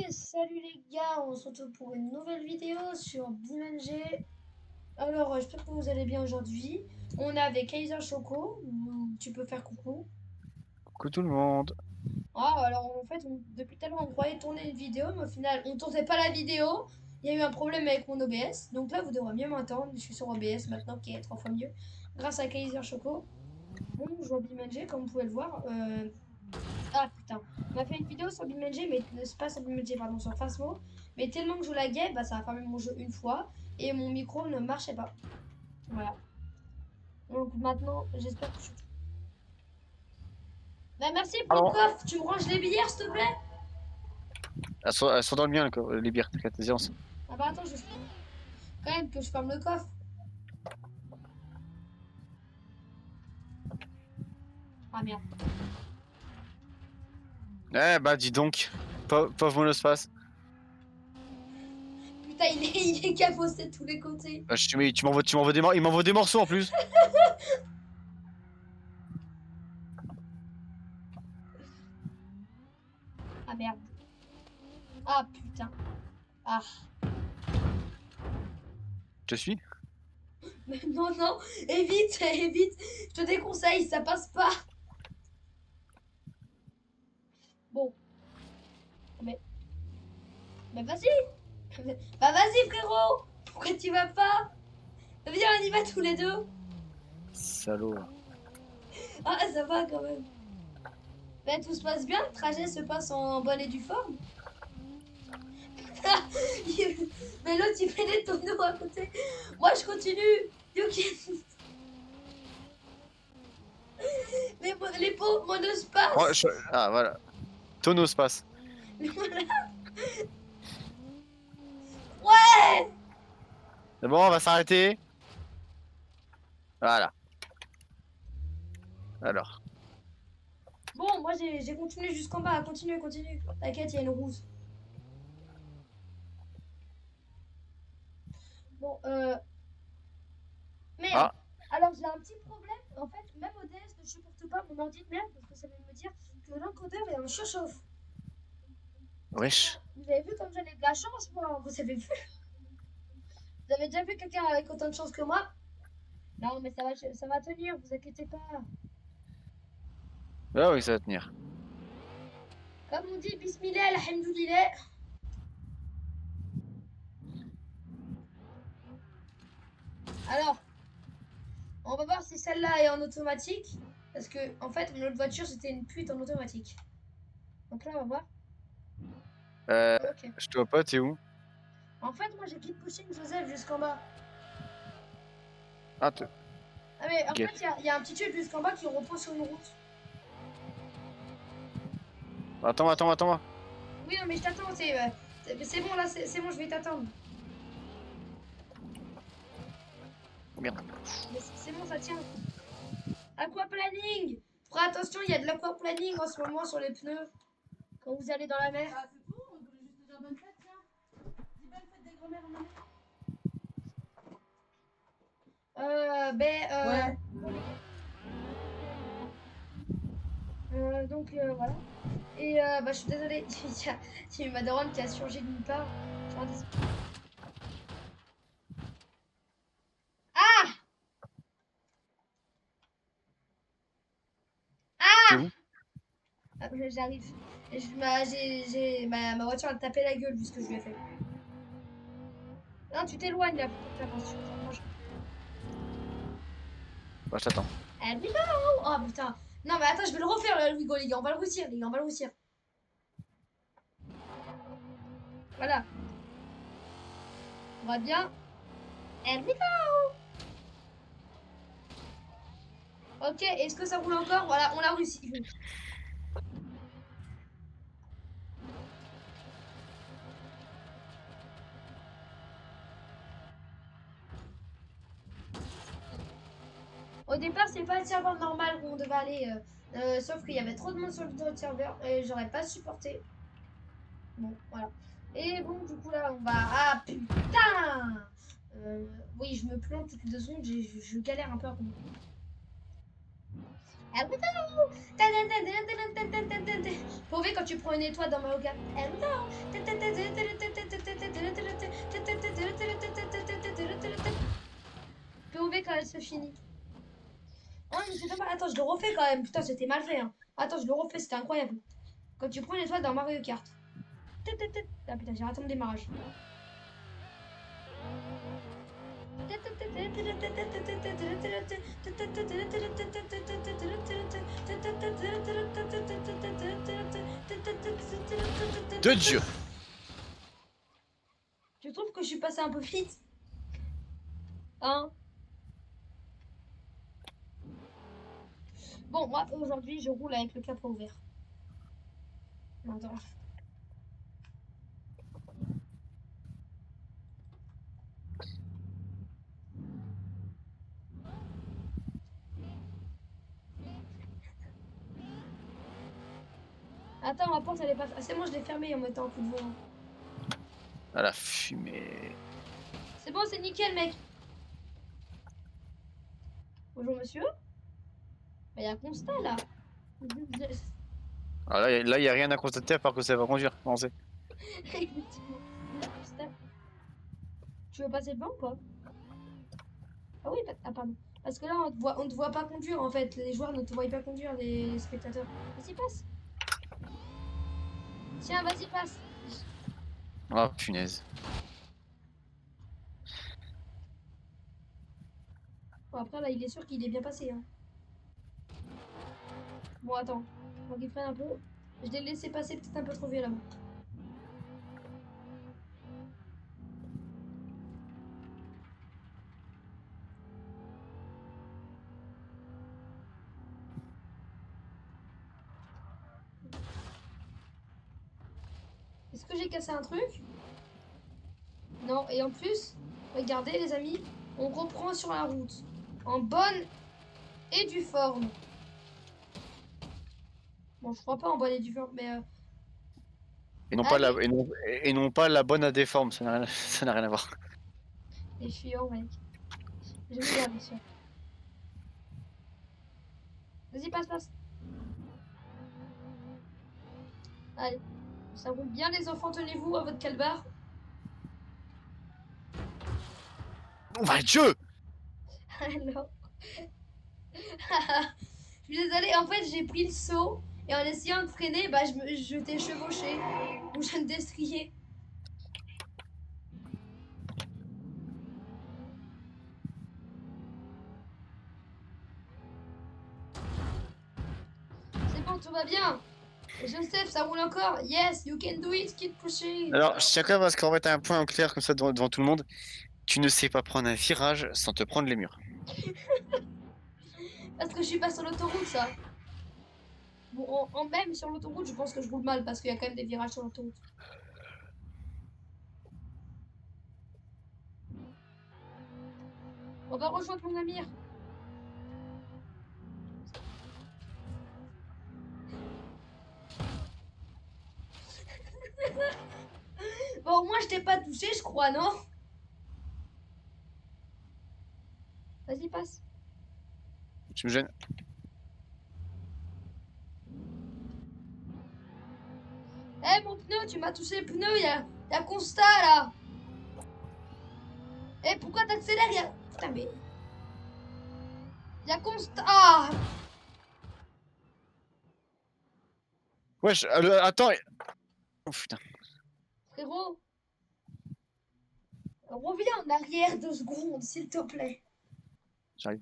Et salut les gars, on se retrouve pour une nouvelle vidéo sur BeamNG. Alors, j'espère que vous allez bien aujourd'hui. On est avec Kaiser Choco, tu peux faire coucou. Coucou tout le monde. Ah, alors en fait, depuis tout à l'heure, on croyait tourner une vidéo, mais au final, on tournait pas la vidéo. Il y a eu un problème avec mon OBS. Donc là, vous devrez mieux m'entendre. Je suis sur OBS maintenant, qui est 3 fois mieux. Grâce à Kaiser Choco. Bon, je joue à BeamNG, comme vous pouvez le voir. Ah putain, on a fait une vidéo sur BeamNG, mais c'est pas sur BeamNG, pardon, sur Phasmo. Mais tellement que je laguais, bah ça a fermé mon jeu une fois et mon micro ne marchait pas. Voilà. Donc maintenant, j'espère que je. Bah merci pour le Alors, coffre, tu me ranges les billets s'il te plaît? elles sont dans le mien, les bières, t'inquiète, vas-y, Ah bah attends, quand même que je ferme le coffre. Ah merde. Eh bah dis donc, pauvre monospace. Putain, il est cabossé de tous les côtés. Mais il m'envoie des morceaux en plus. Ah merde. Ah putain. Ah. Je te suis. Mais non, non, évite, évite. Je te déconseille, ça passe pas. Bon. Mais, mais vas-y. Bah vas-y frérot. Pourquoi tu vas pas? Viens, on y va tous les deux. Salaud. Ah, ça va quand même. Ben, tout se passe bien, le trajet se passe en bonne et due forme. Mais l'autre, il fait des tonneaux à côté. Moi, je continue. Yuki. Les pauvres Oh, monospaces. Ah voilà. Tonospace. Mais voilà. Ouais. C'est bon, on va s'arrêter. Voilà. Alors. Bon, moi, j'ai continué jusqu'en bas. Continue, continue. T'inquiète, il y a une rousse. Bon, merde. Ah, Alors, j'ai un petit problème. En fait, même ODS ne supporte pas mon ordi de merde parce que ça vient de me dire que l'encodeur est en chauffe. wesh. Vous avez vu comme j'en ai de la chance, moi? Vous avez vu? Vous avez déjà vu quelqu'un avec autant de chance que moi? Non, mais ça va tenir, vous inquiétez pas. Ah oui, ça va tenir. Comme on dit, bismillah, alhamdoulilah. Alors, on va voir si celle-là est en automatique. Parce que, en fait, mon autre voiture, c'était une pute en automatique. Donc là, on va voir. Euh, Ok. je te vois pas, t'es où? En fait, moi, j'ai keep pushing Joseph jusqu'en bas. Ah, Ah, mais en ok. fait, il y a un petit tube jusqu'en bas qui repose sur une route. Attends. Oui, non, mais je t'attends, c'est bon, là, c'est bon, je vais t'attendre. Oh, merde. Mais c'est bon, ça tient. Aquaplaning! Fera attention, il y a de l'aquaplaning en ce moment sur les pneus quand vous allez dans la mer. Ah, c'est tout? On voulait juste te dire bonne fête, tiens. Dis bonne fête des grands-mères en année. Ouais. Donc voilà. Et bah, je suis désolée, il y a eu ma daronne qui a surgi de nulle part. Genre Ah! T'es Ah! où? Ah, j'arrive. Ma voiture a tapé la gueule vu ce que je lui ai fait. Non, tu t'éloignes là pour faire attention. Bah, je t'attends. Ah, mais non! Oh putain! Non, mais attends, je vais le refaire le Wigo, les gars. On va le réussir, les gars, on va le réussir. Voilà. On va bien. And we go! Ok, est-ce que ça roule encore? Voilà, on l'a réussi. Au départ, c'est pas le serveur normal où on devait aller. Sauf qu'il y avait trop de monde sur le serveur et j'aurais pas supporté. Bon, voilà. Et bon, du coup, là, on va. Ah putain! Oui, je me plante toutes les 2 secondes, je galère un peu à comprendre. Hello. Prouver quand tu prends une étoile dans Mario Kart. Hello. Prouver quand elle se finit. Oh, mais c'est dommage. Attends, je le refais quand même. Putain, c'était mal fait. Hein. Attends, je le refais, c'était incroyable. Quand tu prends une étoile dans Mario Kart. Ah putain, j'ai raté mon démarrage. De Dieu. Tu trouves que je suis passé un peu vite? Hein? Bon, moi, aujourd'hui, je roule avec le capot ouvert. Attends. Attends, ma porte, elle est pas... Ah, c'est bon, je l'ai fermée en mettant un coup de vent. Ah la fumée. C'est bon, c'est nickel, mec. Bonjour, monsieur. Il y a un constat, là. Ah, là, il n'y a rien à constater à part que ça va conduire. Avancez. Effectivement. Il y a un constat. Tu veux passer devant ou pas? Ah oui, ah pardon. Parce que là, on te voit pas conduire, en fait. Les joueurs ne te voient pas conduire, les spectateurs. Vas-y, passe. Tiens, vas-y, passe. Oh punaise. Bon, après, là, il est sûr qu'il est bien passé. Hein. Bon, attends. Faut qu'il freine un peu. Je l'ai laissé passer peut-être un peu trop violemment. Est-ce que j'ai cassé un truc? Non, et en plus, regardez les amis, on reprend sur la route. En bonne et due forme. Bon, je crois pas en bonne et due forme, mais... Et non, Allez. et non pas la bonne à déforme, ça n'a ça n'a rien à voir. Les chiants, mec. Je vais bien sûr. Vas-y, passe, passe. Allez. Ça roule bien, les enfants, tenez-vous à votre calbar. Oh bah Dieu. Alors. Je suis désolée, en fait, j'ai pris le saut. Et en essayant de freiner, bah, je t'ai chevauché. Ou je viens de destrier. C'est bon, tout va bien. Joseph, ça roule encore. Yes, you can do it, keep pushing. Alors, je tiens quand même à ce qu'on mette un point en clair comme ça devant tout le monde. Tu ne sais pas prendre un virage sans te prendre les murs. Parce que je suis pas sur l'autoroute, ça. Bon, même sur l'autoroute, je pense que je roule mal parce qu'il y a quand même des virages sur l'autoroute. On va rejoindre mon Amir. Bon, moi, je t'ai pas touché, je crois, non? Vas-y, passe. Tu me gênes. Eh, mon pneu, tu m'as touché le pneu, y a constat, là. Eh, pourquoi t'accélères? Putain, mais... Y'a constat... Ah. Wesh, attends. Oh putain. Frérot. Reviens en arrière 2 secondes, s'il te plaît. J'arrive.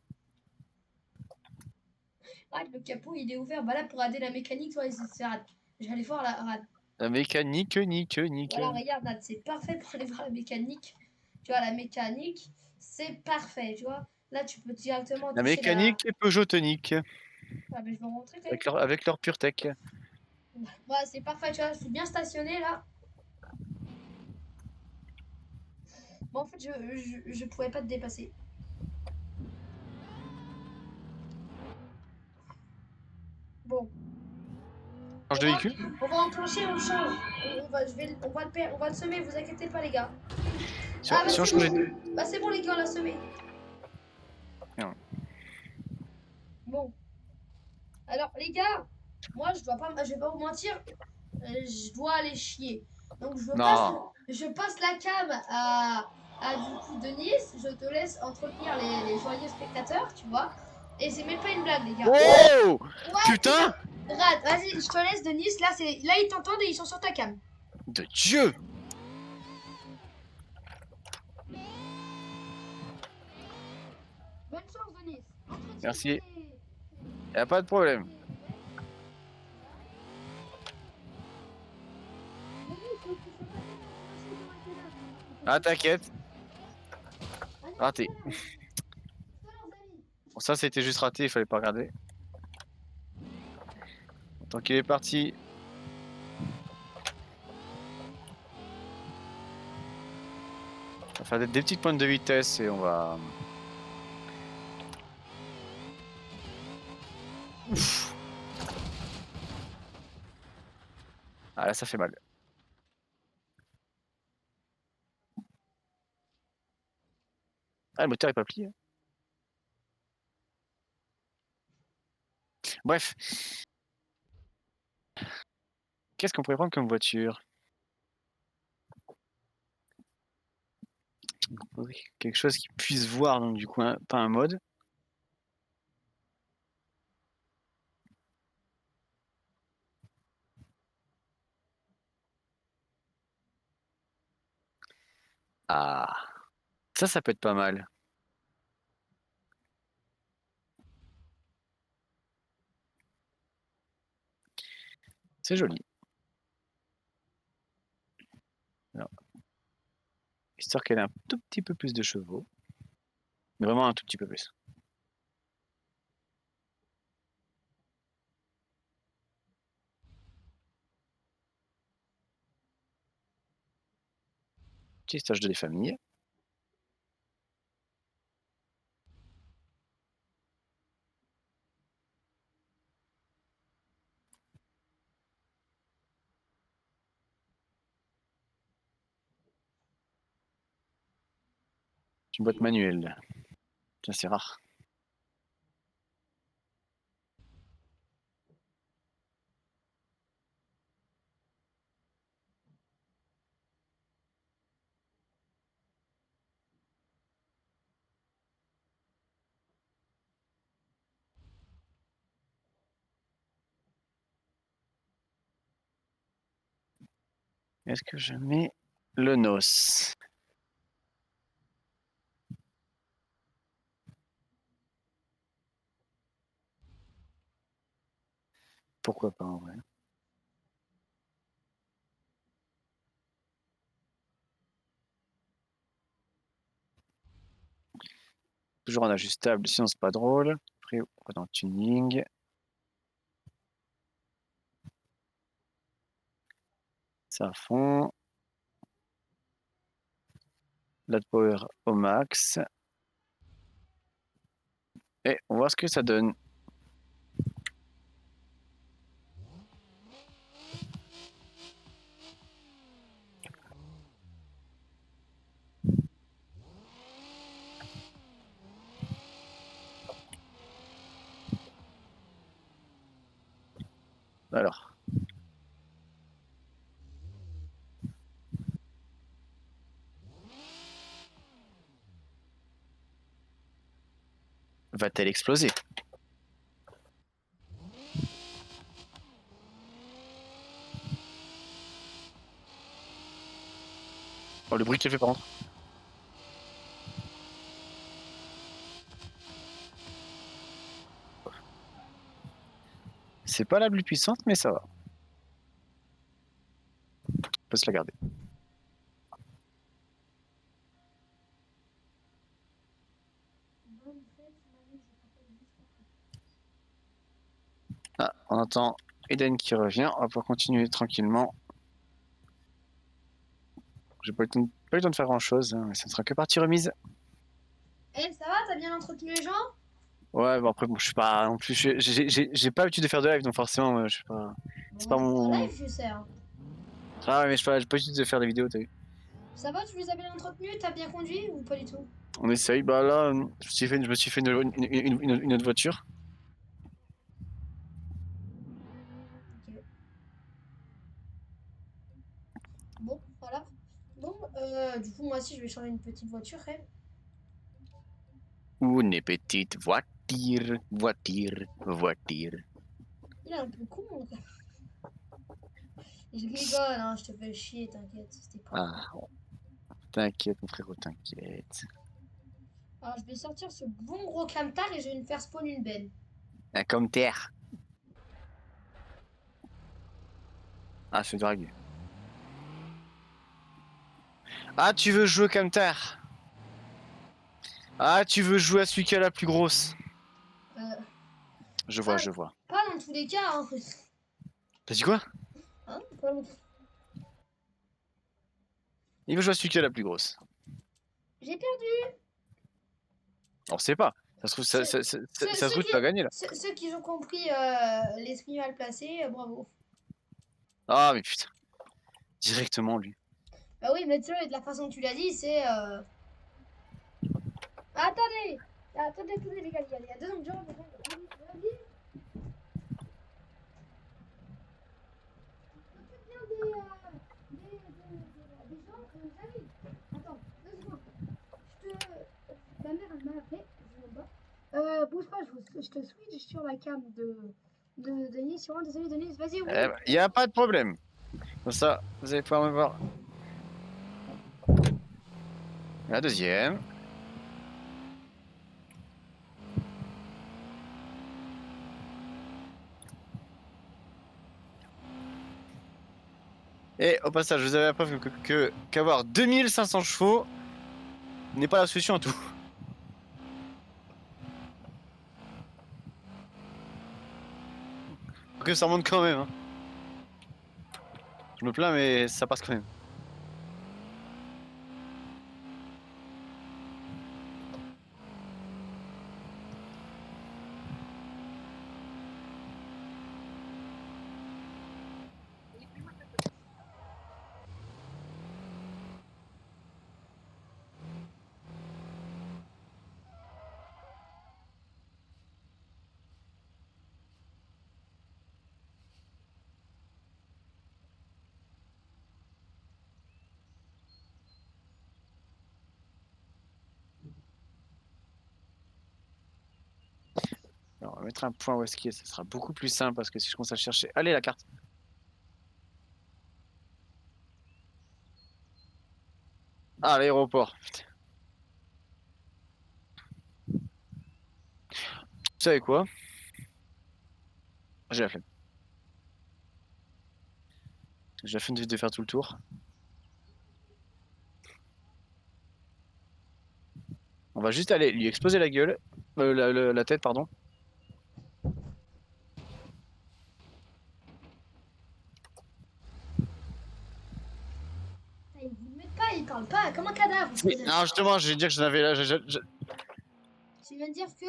Ah, le capot, il est ouvert. Bah là, pour aider la mécanique, toi, c'est rad. J'allais voir la rad. La mécanique, nique. Voilà, regarde, Nad, c'est parfait pour aller voir la mécanique. Tu vois, la mécanique, c'est parfait, tu vois. Là, tu peux directement La toucher mécanique et Peugeotonique. Ah, mais je vais rentrer quand même. Avec leur pure tech. Voilà, c'est parfait, tu vois, je suis bien stationné là. Bon, en fait, je pouvais pas te dépasser. Bon. Change de véhicule. On va enclencher, on change. On va le semer, vous inquiétez pas, les gars. Si Ah, on bah, c'est change bon. Bah, c'est bon, les gars, on l'a semé. Merde. Bon. Alors, les gars, moi, je vais pas vous mentir, je dois aller chier. Donc, Non. je passe la cam du coup Denis. Je te laisse entretenir les joyeux spectateurs, tu vois. Et c'est même pas une blague, les gars. Oh! Ouais, putain! Putain! Rate, vas-y, je te laisse, Denis. Là, ils t'entendent et ils sont sur ta cam. De Dieu! Bonne chance, Denis. Entretiens Merci. tes... Y a pas de problème. Denis, faut que tu sois pas tellement avancé dans la télé. Ah, t'inquiète. Allez, à tout Raté. à l'heure. Tout à l'heure, Denis. Bon, ça, c'était juste raté, il fallait pas regarder. Tant qu'il est parti. On va faire des petites pointes de vitesse et on va. Ouf. Ah là, ça fait mal. Ah, le moteur est pas plié. Bref. Qu'est-ce qu'on pourrait prendre comme voiture? Oui, quelque chose qui puisse voir, donc du coup, pas un mode. Ah, ça peut être pas mal. C'est joli. Alors, histoire qu'elle ait un tout petit peu plus de chevaux. Mais vraiment un tout petit peu plus. Petit stage de des familles. Une boîte manuelle. Ça, c'est rare. Est-ce que je mets le NOS? Pourquoi pas en vrai? Toujours en ajustable, sinon c'est pas drôle. Après, on va dans le tuning. Ça à fond. La power au max. Et on va voir ce que ça donne. Alors, va-t-elle exploser? Oh, le bruit qu'elle fait par contre. C'est pas la plus puissante, mais ça va. On peut se la garder. Ah, on entend Eden qui revient. On va pouvoir continuer tranquillement. J'ai pas eu le temps de faire grand chose, hein, mais ça ne sera que partie remise. Eh, ça va, t'as bien entretenu les gens? Ouais, bon après, bon, je suis pas non plus. J'ai pas l'habitude de faire de live, donc forcément, je suis pas. C'est pas Bon, c'est un mon. live, je sais. Hein. Ah ouais, mais j'ai pas l'habitude de faire des vidéos, t'as vu. Ça va, tu les as bien entretenus? T'as bien conduit ou pas du tout? On essaye. Bah là, je me suis fait une autre voiture. Bon, voilà. Bon, du coup, moi aussi, je vais changer une petite voiture, quand même. Une petite voiture, voiture, voiture. Il est un peu con, mon gars. Je rigole, hein, je te fais chier, t'inquiète, c'était pour Ah, t'inquiète, mon frérot, t'inquiète. Alors, je vais sortir ce bon gros camtar et je vais me faire spawn une benne. Ah, comme terre. Ah, c'est drague. Ah, tu veux jouer comme terre. Ah, tu veux jouer à celui qui a la plus grosse. Euh, Je vois, pas, je vois. pas dans tous les cas, hein. T'as dit quoi? Hein, pas dans- Il veut jouer à celui qui a la plus grosse. J'ai perdu. On sait pas. Ça se trouve, Ceux, ça se trouve, tu vas gagner là. ceux qui ont compris l'esprit mal placé, bravo. Ah, mais putain. Directement, lui. Bah oui, mais tu sais, de la façon que tu l'as dit, c'est... Attendez! Attendez, les gars, il y a 2 secondes, je reviens. Bien des gens, j'arrive. Attends, 2 secondes. Je te... Ma mère, elle m'a appelé, je viens de voir. Bouge pas, je te switch sur la cam de Denis. Sur un, désolé, Denis, vas-y, roule. Il n'y a pas de problème. Comme ça, vous allez pouvoir me voir. La deuxième. Et au passage, vous avez la preuve qu'avoir 2500 chevaux n'est pas la solution à tout. Que ça monte quand même. Hein. Je me plains, mais ça passe quand même. Alors, on va mettre un point où est-ce qu'il est, ça sera beaucoup plus simple parce que si je commence à le chercher. Allez, la carte. Ah, l'aéroport. Putain. Vous savez quoi? J'ai la flemme. J'ai la flemme de faire tout le tour. On va juste aller lui exploser la gueule. La tête, pardon. Ah, ils vous mettent pas, ils parlent pas, comme un cadavre. Non, justement, je vais dire que j'en avais là. Tu viens de dire que...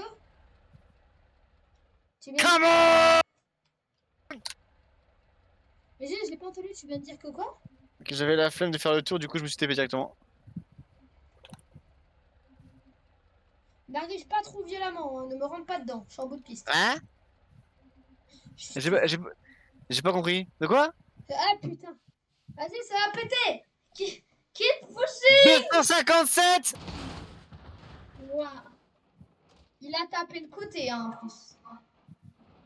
Tu viens de... Come on! Mais je l'ai pas entendu, tu viens de dire que quoi? Que j'avais la flemme de faire le tour, du coup, je me suis TP directement. N'arrive pas trop violemment, hein, ne me rentre pas dedans, je suis en bout de piste. Hein? Chut. J'ai pas compris. De quoi? Ah putain. Vas-y, ça va péter. Quitte pushing. 257! Waouh. Il a tapé le côté, hein, en plus.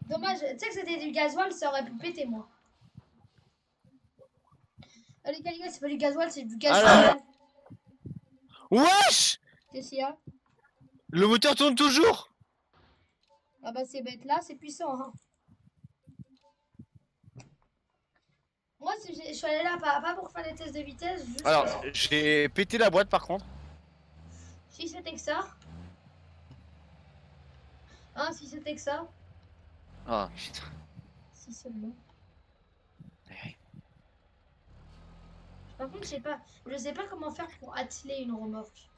Dommage, tu sais que c'était du gasoil, ça aurait pu péter, moi. Allez, les gars, c'est pas du gasoil, c'est du gasoil. Alors. Wesh! Qu'est-ce qu'il y a? Le moteur tourne toujours! Ah bah c'est bête, là, c'est puissant, hein. Moi, je suis allée là, pas pour faire des tests de vitesse, juste Alors, j'ai pété la boîte par contre. si c'était que ça. Hein, si c'était que ça. Ah, putain. Si seulement. Par contre, je sais pas comment faire pour atteler une remorque.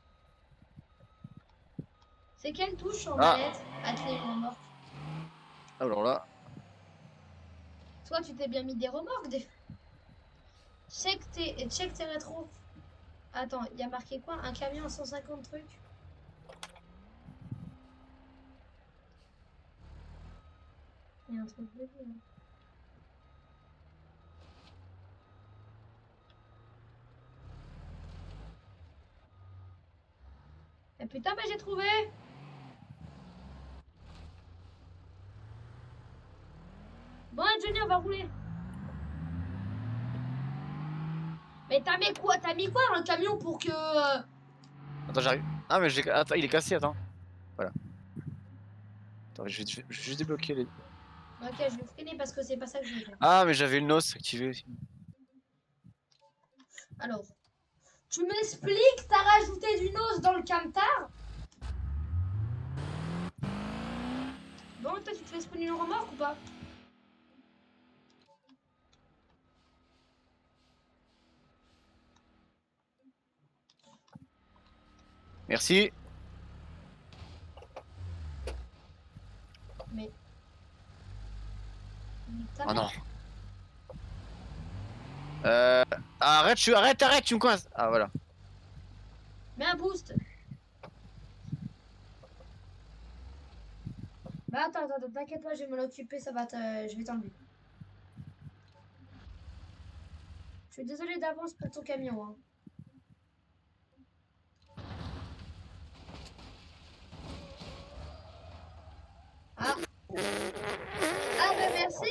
C'est quelle touche en Ah, manette? Atteler une remorque. alors là. Toi, tu t'es bien mis des remorques. Check tes rétros. Attends, il y a marqué quoi? Un camion à 150 trucs? Il y a un truc de lui, hein. Eh putain, mais j'ai trouvé. Bon, Johnny, on va rouler. Mais t'as mis quoi? T'as mis quoi dans le camion pour que... Attends, j'arrive. Ah, mais attends, il est cassé, attends. Voilà. Attends, je vais juste débloquer les. Ok, je vais freiner parce que c'est pas ça que je veux faire. Ah, mais j'avais le NOS activé aussi. Alors, tu m'expliques, t'as rajouté du nose dans le camtar? Bon, toi, tu te fais spawner une remorque ou pas? Merci. Mais Oh non. Arrête, arrête, tu me coinces. Ah, voilà. mets un boost. Bah attends, t'inquiète pas, je vais m'en occuper, ça va je vais t'enlever. Je suis désolée d'avance pour ton camion, hein. Ah. Ah bah merci.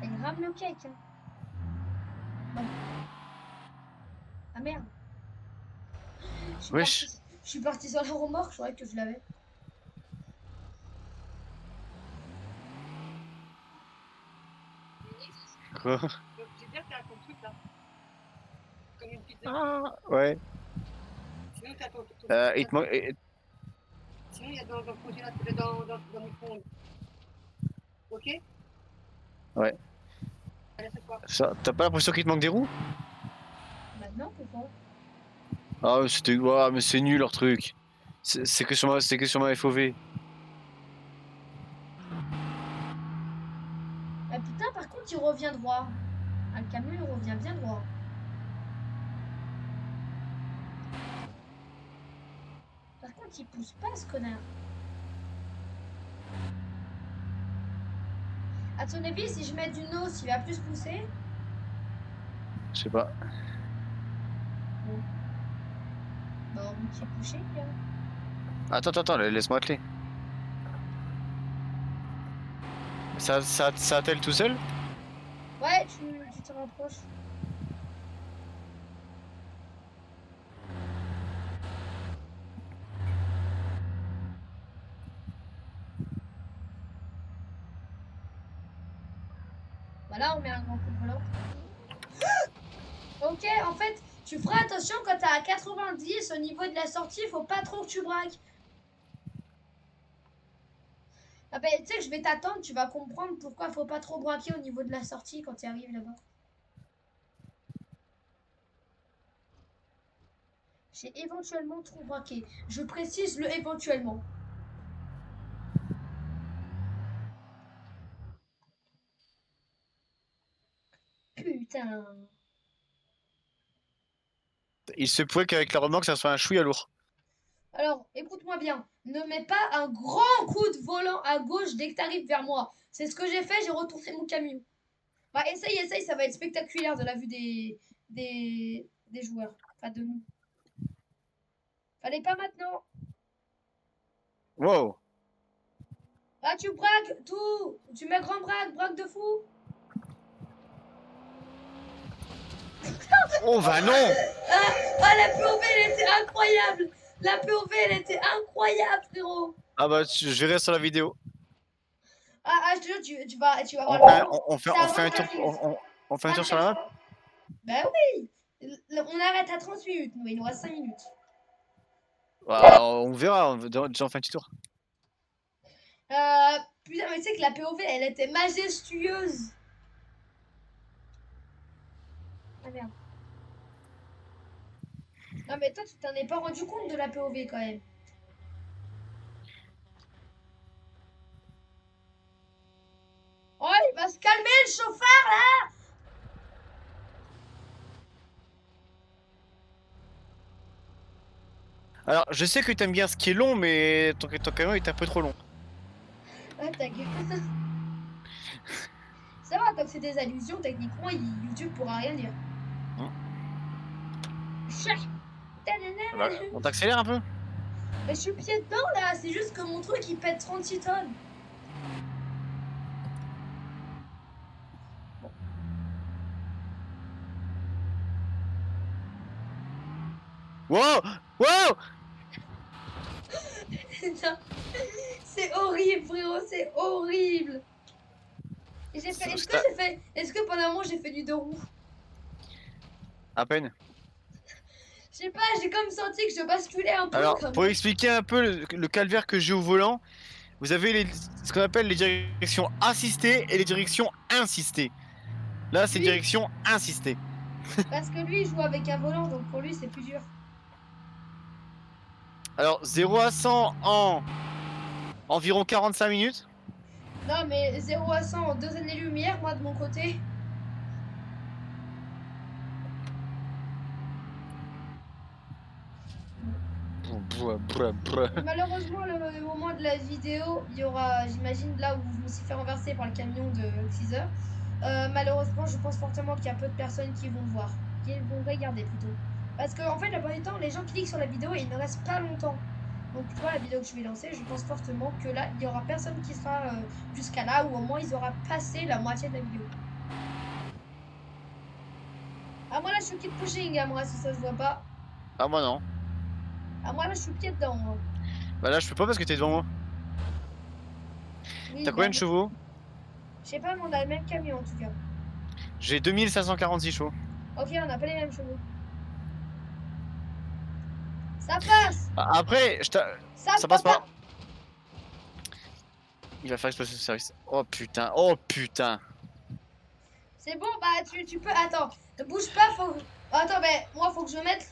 Elle rame le cake, hein. Bon. Ah merde. Wesh. Je suis parti sur la remorque, je croyais que je l'avais. Quoi? J'ai bien fait ton truc là. Comme une pizza. Ah, ouais. Sinon, t'as ton. Il te manque. Sinon, il y a dans le congélateur, dans le micro-ondes. Ok? Ouais. Allez, c'est quoi? T'as pas l'impression qu'il te manque des roues? Maintenant, pourquoi? Ah, c'était. Ouah, mais c'est nul leur truc. C'est que sur ma FOV. Ah putain, par contre, il revient droit. Ah, le camion, il revient bien droit. Par contre, il pousse pas, ce connard. À ton avis, si je mets du nose, il va plus pousser? Je sais pas. Bon, tu es couché, là. Attends, laisse-moi atteler. Ça attelle tout seul? Ouais, tu te rapproches. Voilà, on met un grand coup de volant. Ok, en fait, tu feras attention quand t'es à 90 au niveau de la sortie, faut pas trop que tu braques. Ah ben, tu sais que je vais t'attendre, tu vas comprendre pourquoi faut pas trop braquer au niveau de la sortie quand tu arrives là-bas. J'ai éventuellement trop braqué. Je précise le éventuellement. Putain. Il se pourrait qu'avec la remorque, ça soit un chouïa lourd. Alors, écoute-moi bien. Ne mets pas un grand coup de volant à gauche dès que tu arrives vers moi. C'est ce que j'ai fait, j'ai retourné mon camion. Bah, essaye, ça va être spectaculaire de la vue des joueurs. Enfin, de nous. Fallait pas maintenant. Wow. Ah, tu braques tout. Tu mets grand braque de fou. Oh, bah non! Ah, la POV, elle était incroyable. La POV, elle était incroyable, frérot. Ah, bah, je verrai sur la vidéo. Je te jure, tu vas voir On fait un, le moment. C'est à on fait un tour, 25 minutes. on fait un tour sur la map? Bah oui. On arrête à 30 minutes, nous, il nous reste 5 minutes. Bah, on verra, déjà on fait un petit tour. Putain, mais tu sais que la POV, elle était majestueuse. Ah merde. Non, mais toi, tu t'en es pas rendu compte de la POV quand même. Oh, il va se calmer le chauffeur là. Alors, je sais que t'aimes bien ce qui est long, mais ton camion est un peu trop long. Ah, ta gueule. Ça va, comme c'est des allusions, techniquement, YouTube pourra rien dire. Hein. Chat. Bah, on t'accélère un peu. Mais je suis pied dedans là, c'est juste que mon truc il pète 36 tonnes. Wow! Wow! Non, c'est horrible, frérot, c'est horrible. Et j'ai fait, est-ce que pendant un moment j'ai fait du deux roues? À peine. Je sais pas, j'ai comme senti que je basculais un peu Alors, comme pour ça. expliquer un peu le calvaire que j'ai au volant, vous avez ce qu'on appelle les directions assistées et les directions insistées. Là, c'est Lui, direction insistée. parce que lui il joue avec un volant, donc pour lui c'est plus dur. Alors, 0 à 100 en environ 45 minutes. Non, mais 0 à 100 en 2 années-lumière, moi de mon côté. Malheureusement, le moment de la vidéo, il y aura, j'imagine, là où je me suis fait renverser par le camion de Xeezer. Malheureusement, je pense fortement qu'il y a peu de personnes qui vont le voir, qui vont regarder plutôt. Parce que, en fait, la plupart du temps, les gens cliquent sur la vidéo et ils ne restent pas longtemps. Donc, tu vois, la vidéo que je vais lancer, je pense fortement que là, il y aura personne qui sera jusqu'à là, ou au moins ils auront passé la moitié de la vidéo. Ah, moi là, je suis keep pushing, à moi, si ça se voit pas. Ah, moi non. Ah, moi là, je suis pied dedans, moi. Bah là, je peux pas parce que t'es devant moi. Oui, T'as bah, combien de chevaux? je sais pas, mais on a le même camion en tout cas. J'ai 2546 chevaux. Ok, on n'a pas les mêmes chevaux. Ça passe! Après, Ça ça passe pas. papa! Il va faire exploser ce service. Oh putain, oh putain. C'est bon, bah tu peux. Attends, ne bouge pas, faut. Attends, mais moi, faut que je mette.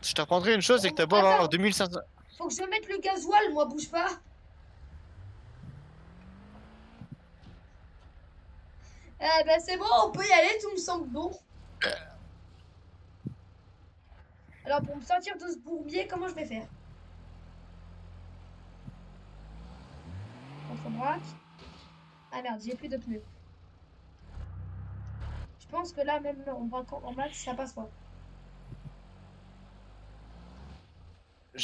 Je t'apprendrai une chose, c'est que t'as beau avoir Attends, 2500. faut que je mette le gasoil, moi, bouge pas. Eh ben, c'est bon, on peut y aller, tout me semble bon. Alors, pour me sortir de ce bourbier, comment je vais faire? Contre-braque. Ah merde, j'ai plus de pneus. Je pense que là, même en braquant en max, ça passe pas.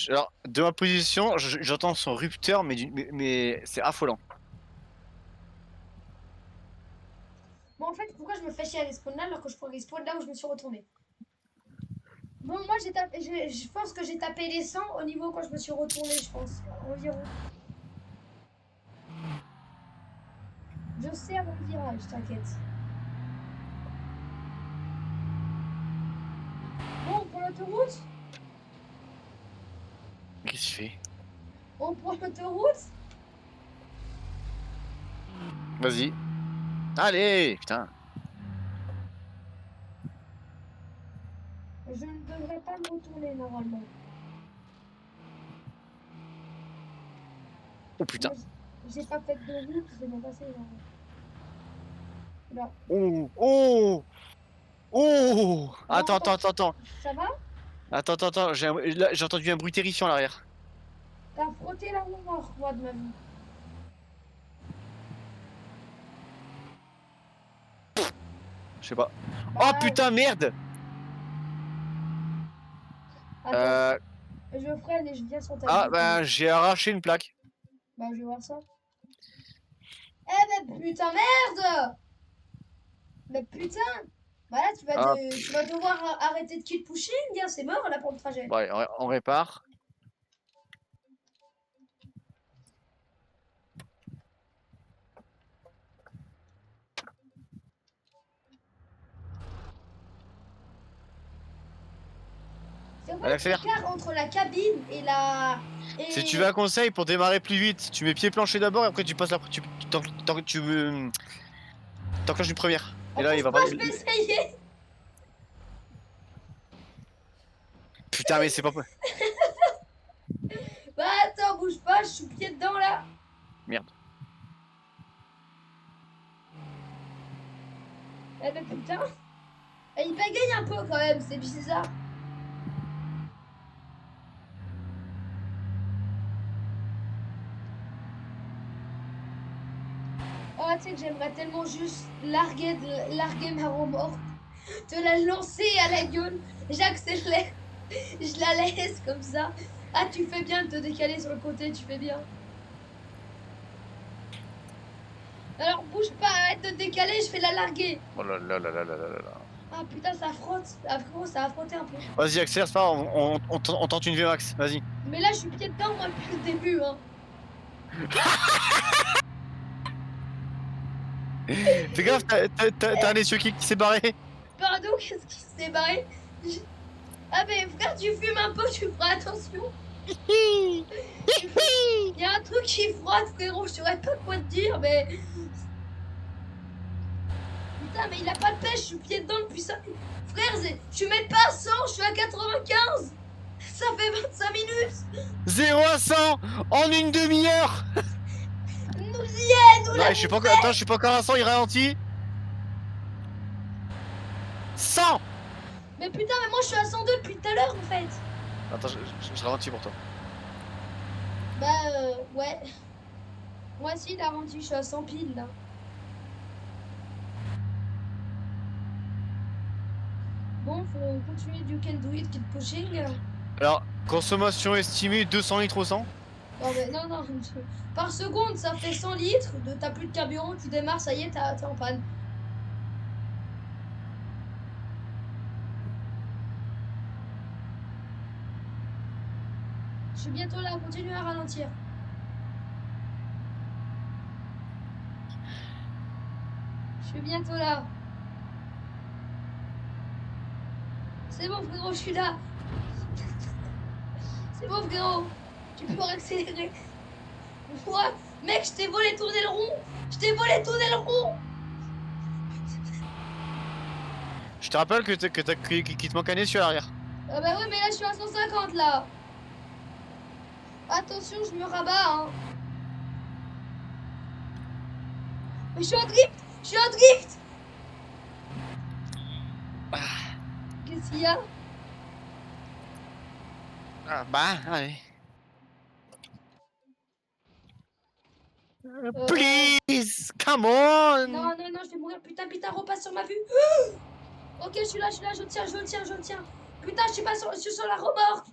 Alors, de ma position, j'entends son rupteur, mais c'est affolant. Bon, en fait, pourquoi je me fais chier à respawn là alors que je pourrais respawn là où je me suis retourné? Bon, moi, j'ai tapé, je pense que j'ai tapé les 100 au niveau quand je me suis retourné, je pense, environ. Je sais à mon virage, t'inquiète. Bon, pour l'autoroute? Qu'est-ce qu'il fait? On prend l'autoroute? Vas-y. Allez, putain. Je ne devrais pas me retourner normalement. Oh putain. Moi, j'ai pas fait de route, c'est bien passé. Genre. Là. Oh, oh, oh. Bon, Attends, attends, attends, attends. ça va? Attends, attends, attends. Là, j'ai entendu un bruit terrifiant à l'arrière. T'as frotté la roue mort, moi, de ma vie. Je sais pas. Oh Bah, putain, merde. attends, je freine et je viens sur ta Ah, route. bah, j'ai arraché une plaque. Bah, je vais voir ça. Eh, mais putain, merde! Mais putain! Bah là, Ah, tu vas devoir arrêter de kill pushing, hein, c'est mort là pour le trajet. bon, allez, on répare. C'est Elle vrai que accélère. l'écart entre la cabine et la. Si tu veux un conseil pour démarrer plus vite, tu mets pied plancher d'abord et après tu passes la. T'enclenches une première. Oh, Et là, il bouge va pas, pas. je vais essayer! Putain, mais c'est pas. Bah attends, bouge pas, je suis pied dedans là! Merde. Eh mais putain! Eh, il bégaye un peu quand même, c'est bizarre. Ah, tu sais que j'aimerais tellement juste larguer ma remorque, te la lancer à la gueule, j'accélère, je la laisse comme ça. Ah, tu fais bien de te décaler sur le côté, tu fais bien. Alors bouge pas, arrête de te décaler, je vais la larguer. Oh là là là là là là là là. Ah putain, ça frotte. Ah frérot, ça a frotté un peu. Vas-y, accélère, c'est pas grave, on tente une VMAX, vas-y. Mais là, je suis pied dedans, moi, depuis le début, hein. Fais gaffe, t'as un essieu qui s'est barré. Pardon, qu'est-ce qui s'est barré? Je- Ah mais frère, tu fumes un peu, tu feras attention. Il y a un truc qui frotte, frérot, je saurais pas quoi te dire, mais... Putain, mais il a pas de pêche, je suis pied dedans depuis ça. Frère, je suis même pas à 100, je suis à 95. Ça fait 25 minutes. 0 à 100 en une demi-heure. Nous y est, nous Non, l'avons je suis pas encore, attends, je suis pas encore à 100, il ralentit. 100. Mais putain, mais moi je suis à 102 depuis tout à l'heure en fait. Attends, je ralentis pour toi. Bah ouais. Moi aussi il a rendu, je suis à 100 piles là. Bon, faut continuer du can do it, keep pushing. Alors, consommation estimée 200 litres au 100. Non mais non, non. Par seconde ça fait 100 litres, t'as plus de carburant, tu démarres, ça y est, t'es en panne. Je suis bientôt là, continue à ralentir. Je suis bientôt là. C'est bon frérot, je suis là. C'est bon frérot. Tu peux accélérer. Quoi? Mec, je t'ai volé tourner le rond. Je t'ai volé tourner le rond. Je te rappelle qu'il te manque un essieu à l'arrière. Ah bah ouais, mais là je suis à 150 là. Attention, je me rabats hein. Mais je suis en drift. Je suis en drift. Qu'est-ce qu'il y a? Ah, bah, allez. Please, come on. Non, non, non, je vais mourir. Putain, putain, repasse sur ma vue. Ok, je suis là, je tiens, je tiens, je tiens. Putain, je suis pas sur, je suis sur la remorque.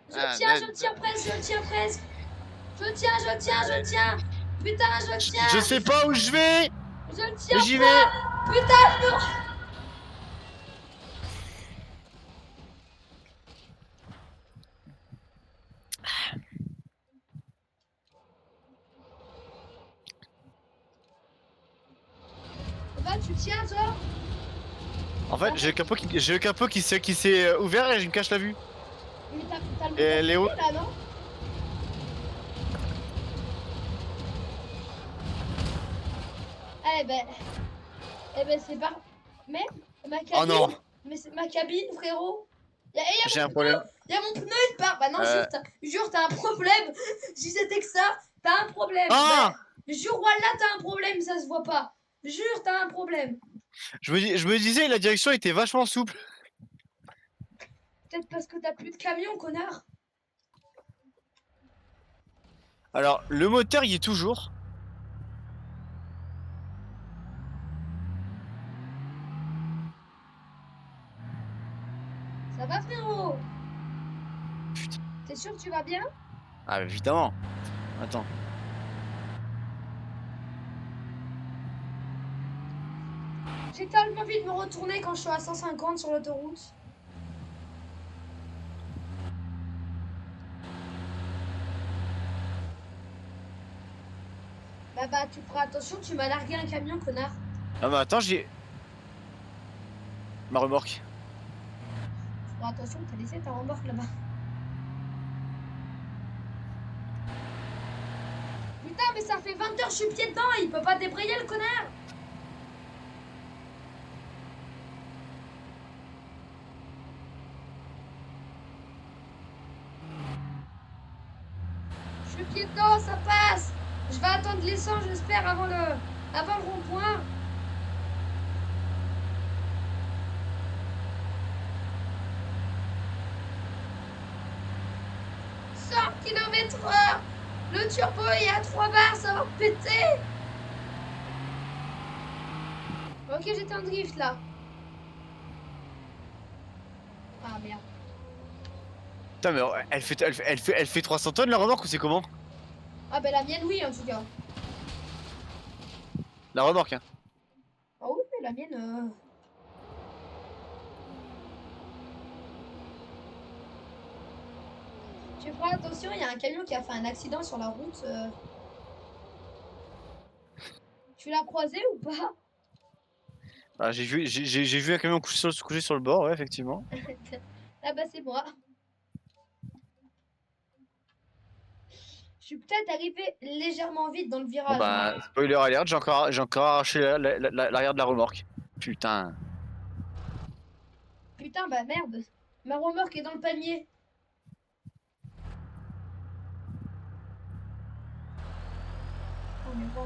Je tiens presque, je tiens presque. Je tiens, je tiens, je tiens. Putain, je tiens. Je sais pas où je vais. Je tiens. J'y vais. Putain, je me... Bah, tu tiens, toi. En fait, j'ai le capot qui s'est ouvert et je me cache la vue. Mais t'as le Et moteur Léo- coupé, là, non? Eh ben c'est pas... Mais ma cabine... Oh non. Mais c'est ma cabine, frérot. J'ai un problème. Y'a mon pneu, il part. Bah non, jure, t'as un problème. Si c'était que ça, t'as un problème. Ah Bah, jure, voilà, t'as un problème, ça se voit pas. Jure, t'as un problème. je me disais, la direction était vachement souple. Peut-être parce que t'as plus de camion, connard. Alors, le moteur y est toujours. Ça va, frérot? Putain. T'es sûr que tu vas bien? Ah, évidemment. Attends. J'ai tellement envie de me retourner quand je suis à 150 sur l'autoroute. Bah, tu feras attention, tu m'as largué un camion, connard. Ah, mais attends, j'ai. Ma remorque. Tu feras attention, t'as laissé ta remorque là-bas. Putain, mais ça fait 20 heures, je suis pied dedans, il peut pas débrayer le connard. Je suis pied dedans, ça passe. Je vais attendre l'essence, j'espère, avant le rond-point. 100 km/h. Le turbo est à 3 bars, ça va péter. Ok, j'étais en drift là. Ah merde. Putain, mais elle fait 300 tonnes la remorque ou c'est comment? Ah bah la mienne oui en tout cas. La remorque, hein. Ah oui, mais la mienne... Tu feras attention, il y a un camion qui a fait un accident sur la route. Tu l'as croisé ou pas? Ah, j'ai vu un camion couché sur le bord, ouais, effectivement. Ah bah c'est moi. Je suis peut-être arrivé légèrement vite dans le Bon virage, hein. bah, spoiler alert, j'ai encore arraché l'arrière de la remorque. Putain. Putain, bah merde. Ma remorque est dans le panier. Oh mais bon.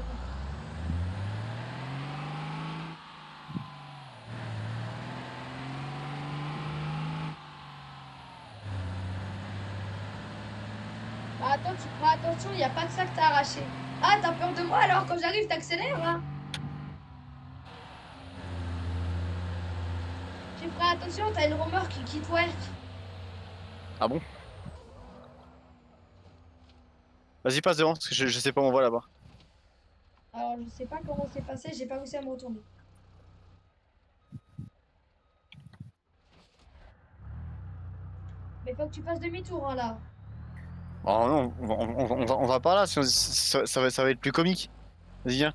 Bah attends, tu feras attention, il n'y a pas que ça que t'as arraché. Ah, t'as peur de moi alors quand j'arrive, t'accélères là? Tu feras attention, t'as une remorque qui twerk. Ah bon? Vas-y, passe devant, parce que je sais pas où on va là-bas. Alors je sais pas comment c'est passé, j'ai pas réussi à me retourner. Mais faut que tu fasses demi-tour hein, là. Oh non, on va par là, sinon ça va être plus comique. Vas-y, viens.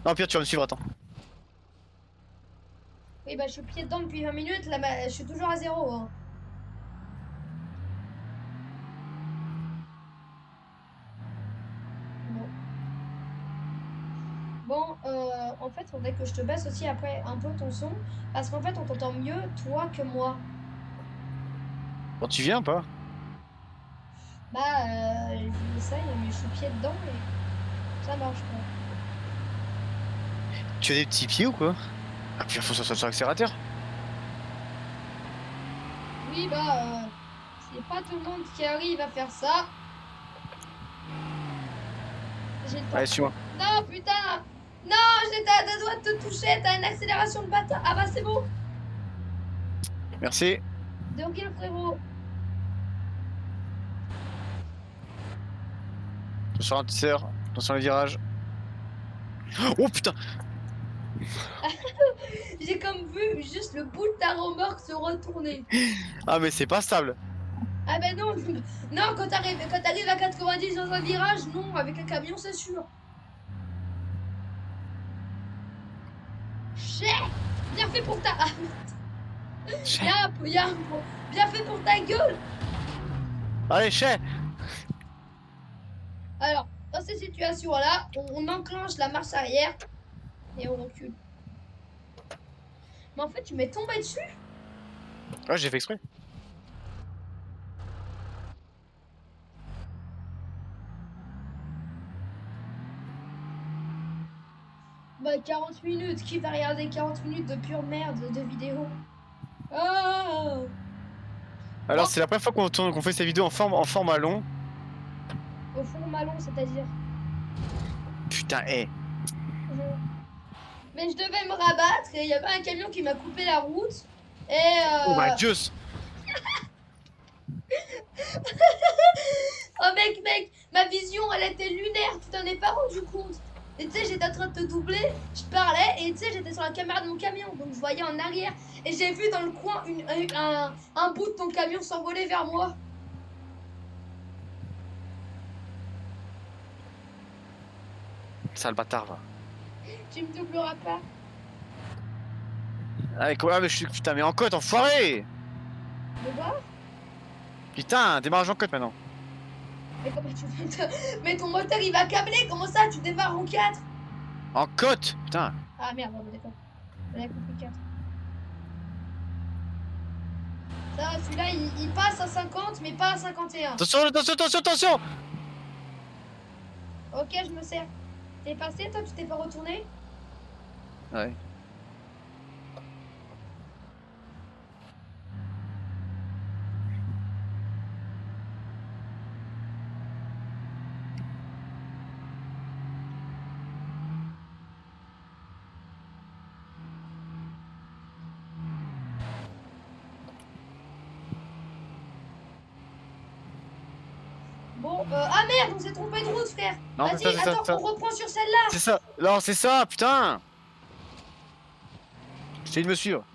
Non, pire, tu vas me suivre, attends. Oui, bah je suis pied dedans depuis 20 minutes, là bah, je suis toujours à zéro, hein. Bon. Bon, en fait, faudrait que je te baisse aussi après un peu ton son, parce qu'en fait, on t'entend mieux toi que moi. Bon, tu viens pas? Bah, j'essaye, mais je suis pied dedans et ça marche pas. Tu as des petits pieds ou quoi? Ah, puis il faut sur l'accélérateur. Oui, bah, c'est pas tout le monde qui arrive à faire ça. J'ai le temps. Allez, suis-moi. Non, putain! Non, j'étais à deux doigts de te toucher, t'as une accélération de bâtard. Ah bah, c'est bon. Merci. De rien, frérot. Attention à la sœur, attention les virages. Oh putain! J'ai comme vu juste le bout de ta remorque se retourner. Ah, mais c'est pas stable. Ah ben non, non, quand t'arrives à 90 dans un virage, non, avec un camion, c'est sûr. Chais! Bien fait pour ta... Ah, bien fait pour ta gueule. Allez, chais! Alors, dans ces situations-là, on enclenche la marche arrière et on recule. Mais en fait, tu m'es tombé dessus. Ouais, j'ai fait exprès. Bah, 40 minutes. Qui va regarder 40 minutes de pure merde de vidéo? Ah! Alors, Bon, c'est la première fois qu'on fait ces vidéos en format long. au format long, c'est-à-dire. Putain, hé. Mais je devais me rabattre et il y avait un camion qui m'a coupé la route. Et Oh my dieu! oh mec, ma vision elle était lunaire, tu t'en es pas rendu compte. Et tu sais, j'étais en train de te doubler, je parlais et tu sais, j'étais sur la caméra de mon camion, donc je voyais en arrière et j'ai vu dans le coin un bout de ton camion s'envoler vers moi. Sale bâtard, va. Tu me doubleras pas. Allez, quoi? Ah, mais je suis. Putain, mais en côte, enfoiré! De quoi? Putain, démarrage en côte maintenant. Mais comment tu fais Mais ton moteur il va câbler, comment ça tu démarres en 4? En côte! Putain. Ah merde, bon, d'accord. J'avais compris 4. Ça, celui-là il passe à 50 mais pas à 51. Attention, attention, attention, attention! Ok, je me sers. T'es passé, toi, tu t'es pas retourné? Ouais. Bon, ah merde, on s'est trompé de route, frère. Non, c'est ça, Vas-y, c'est ça, attends, c'est ça. on reprend sur celle-là. C'est ça. Non, c'est ça, putain. J'essaie de me suivre.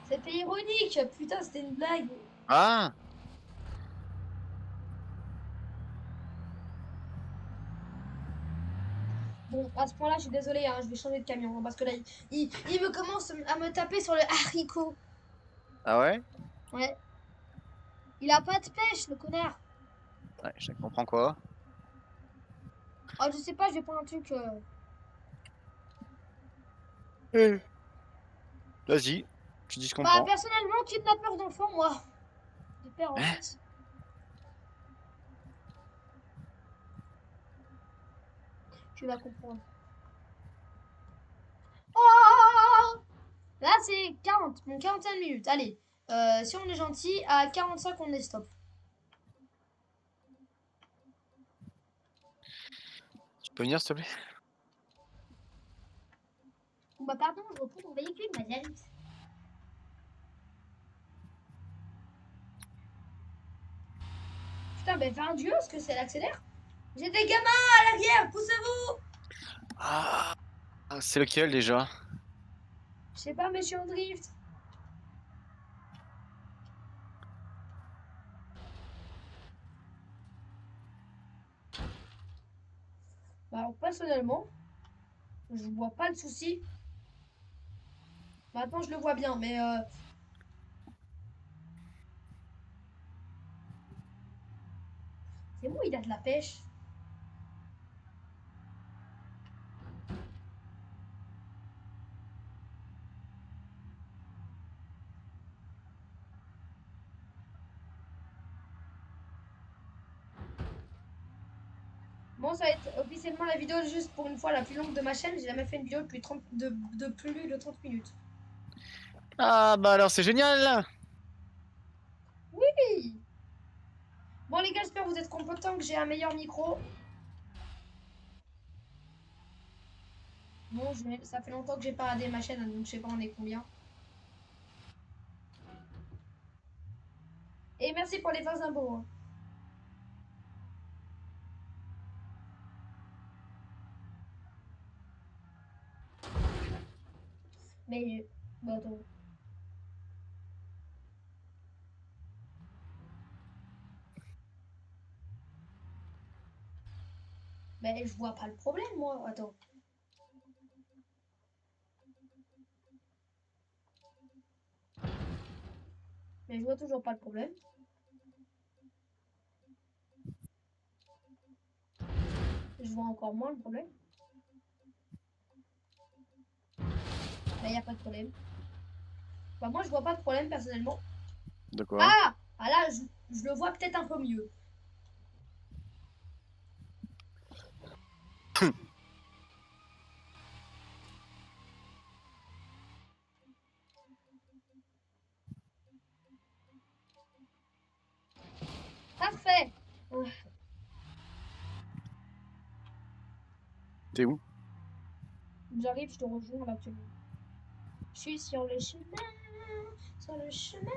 C'était ironique. Putain, c'était une blague. Ah. Bon, à ce point-là, je suis désolée, hein, je vais changer de camion. Hein, parce que là, il me commence à me taper sur le haricot. Ah ouais? Ouais. Il a pas de pêche, le connard. Ouais, je comprends quoi. Oh, je sais pas, je vais prendre un truc. Vas-y, tu dis je Bah, comprends. personnellement, kidnappeur d'enfants, moi. De père en Hein? fils. Tu vas comprendre. Oh! Là, c'est 40, bon, 41 minutes. Allez, si on est gentil, à 45, on est stop. Tu peux venir, s'il te plaît? Bon, bah, pardon, je reprends mon véhicule, madame. Putain, ben, fais un duo, est-ce que c'est l'accélère? J'ai des gamins à l'arrière, poussez-vous! Ah, c'est lequel déjà? Je sais pas, mais je suis en drift. Bah, alors, personnellement, je vois pas le souci. Maintenant, je le vois bien, mais c'est bon, il a de la pêche. Bon, ça va être officiellement la vidéo juste pour une fois la plus longue de ma chaîne. J'ai jamais fait une vidéo depuis 30, de plus de 30 minutes. Ah bah alors c'est génial! Oui. Bon, les gars, j'espère que vous êtes contents que j'ai un meilleur micro. Bon, ça fait longtemps que j'ai pas radé ma chaîne, hein, donc je sais pas on est combien. Et merci pour les 20 impôts. Hein. Mais, bon, attends. Mais je vois pas le problème, moi. Attends. Mais je vois toujours pas le problème. Je vois encore moins le problème. Mais y a pas de problème. Bah, moi, je vois pas de problème personnellement. De quoi? Ah! Ah là, je le vois peut-être un peu mieux. Parfait! Ouais. T'es où? J'arrive, je te rejoins là, tu vois. Je suis sur le chemin, sur le chemin.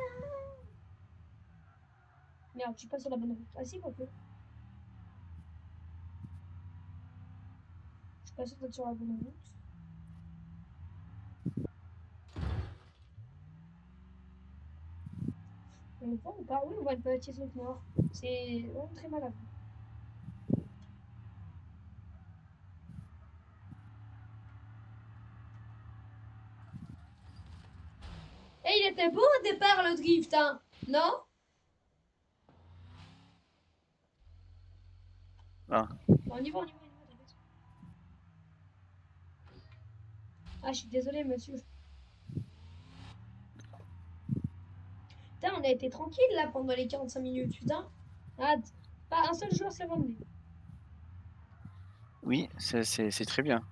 Merde, je suis pas sur la bonne route. Ah si, quoique. Je suis pas sûre d'être sur la bonne route. On le voit ou pas? Oui, on voit le petit truc noir. C'est vraiment très mal à vue. Et il était beau au départ le drift, hein? Non? Ah. Bon, on y va, on y va, on y va, t'inquiète. Ah, je suis désolée, monsieur. Putain, on a été tranquille là pendant les 45 minutes, putain. Ah, pas un seul joueur s'est ramené. Oui, c'est très bien.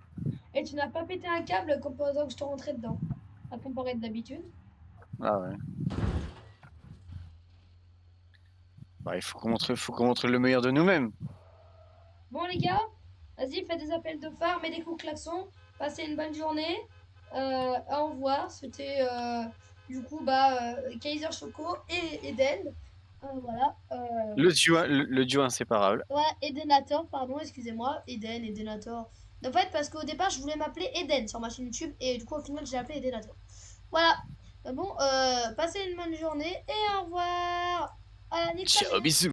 Et tu n'as pas pété un câble comme pendant que je te rentrais dedans. À comparer d'habitude. Ah ouais. Bah, faut qu'on montre le meilleur de nous-mêmes. Bon, les gars, vas-y, faites des appels de phare, mettez des coups de klaxon. Passez une bonne journée. Au revoir. C'était du coup Kaiser Choco et Eden. Voilà. Le duo inséparable. Ouais, Edenator, pardon, excusez-moi. Edenator. En fait, parce qu'au départ, je voulais m'appeler Eden sur ma chaîne YouTube et du coup, au final, j'ai appelé Edenator. Voilà. Bon, passez une bonne journée et au revoir. À la Ciao, bisous.